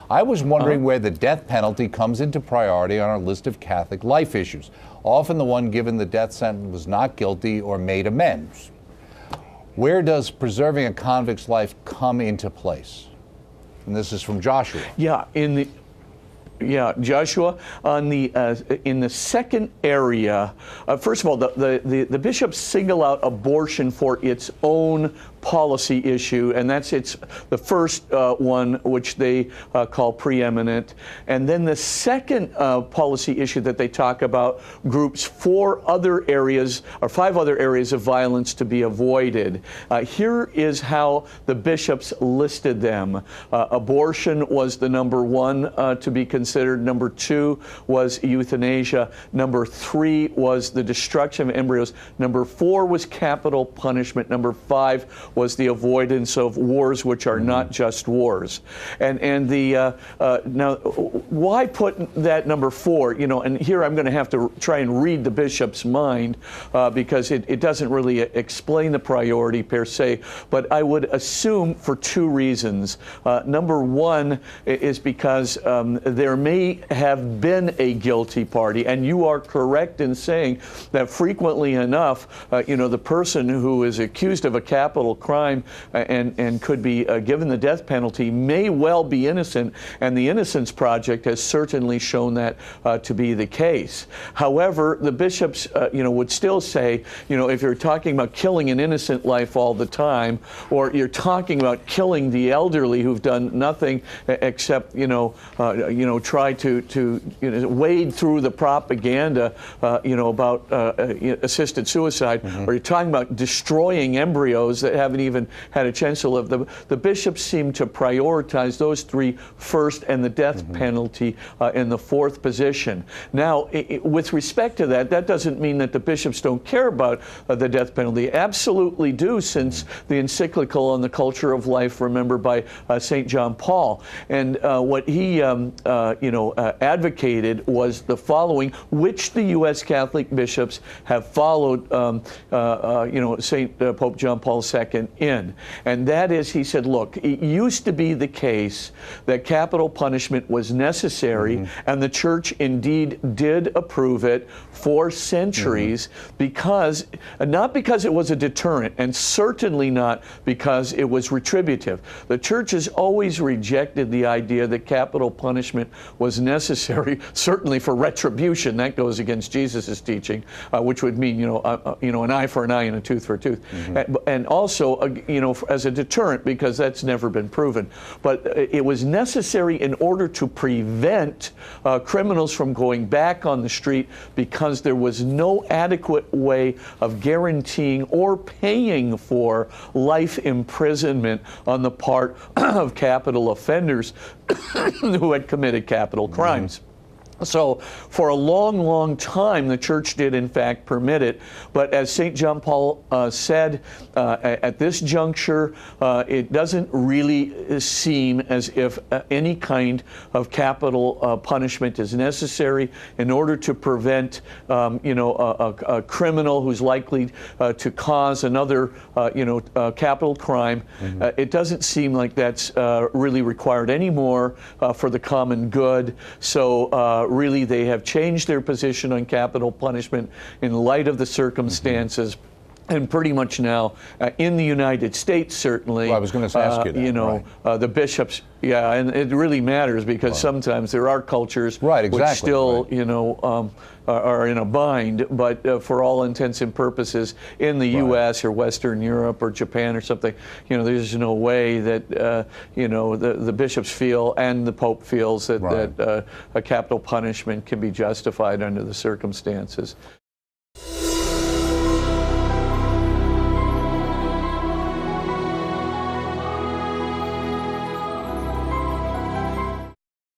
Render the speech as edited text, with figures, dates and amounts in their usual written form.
I was wondering where the death penalty comes into priority on our list of Catholic life issues. Often the one given the death sentence was not guilty or made amends. Where does preserving a convict's life come into place? And this is from Joshua. Joshua, on in the second area, first of all, the bishops single out abortion for its own policy issue, and that's the first one, which they call preeminent. And then the second policy issue that they talk about groups 5 other areas of violence to be avoided. Here is how the bishops listed them. Abortion was the number 1 to be considered. Number 2 was euthanasia. Number 3 was the destruction of embryos. Number 4 was capital punishment. Number 5 was the avoidance of wars which are not just wars. And now, why put that number 4? And here I'm going to have to try and read the bishop's mind because it doesn't really explain the priority per se. But I would assume for 2 reasons. Number 1 is because there may have been a guilty party, and you are correct in saying that frequently enough, the person who is accused of a capital crime and could be given the death penalty may well be innocent, and the Innocence Project has certainly shown that to be the case. However, the bishops, would still say, if you're talking about killing an innocent life all the time, or you're talking about killing the elderly who've done nothing except, try to wade through the propaganda, about assisted suicide, or you're talking about destroying embryos that haven't even had a chance to live. The bishops seem to prioritize those 3 first, and the death penalty in the 4th position. Now, with respect to that doesn't mean that the bishops don't care about the death penalty. Absolutely do, since the encyclical on the culture of life, remember, by St. John Paul. And what he, advocated was the following, which the U.S. Catholic bishops have followed, St. Pope John Paul II in. And that is, he said, look, it used to be the case that capital punishment was necessary, and the Church indeed did approve it for centuries, because, not because it was a deterrent, and certainly not because it was retributive. The Church has always rejected the idea that capital punishment was necessary, certainly for retribution. That goes against Jesus' teaching, which would mean, an eye for an eye and a tooth for a tooth. And also, as a deterrent, because that's never been proven. But it was necessary in order to prevent criminals from going back on the street, because there was no adequate way of guaranteeing or paying for life imprisonment on the part of capital offenders who had committed capital crimes. So for a long, long time, the Church did in fact permit it. But as St. John Paul said, at this juncture, it doesn't really seem as if any kind of capital punishment is necessary in order to prevent, a criminal who's likely to cause another, capital crime. It doesn't seem like that's really required anymore for the common good. So really, they have changed their position on capital punishment in light of the circumstances. And pretty much now, in the United States, certainly, well, I was going to ask you that, the bishops, and it really matters, because sometimes there are cultures which still, are in a bind, but for all intents and purposes, in the U.S. or Western Europe or Japan or something, there's no way that, the bishops feel, and the Pope feels, that a capital punishment can be justified under the circumstances.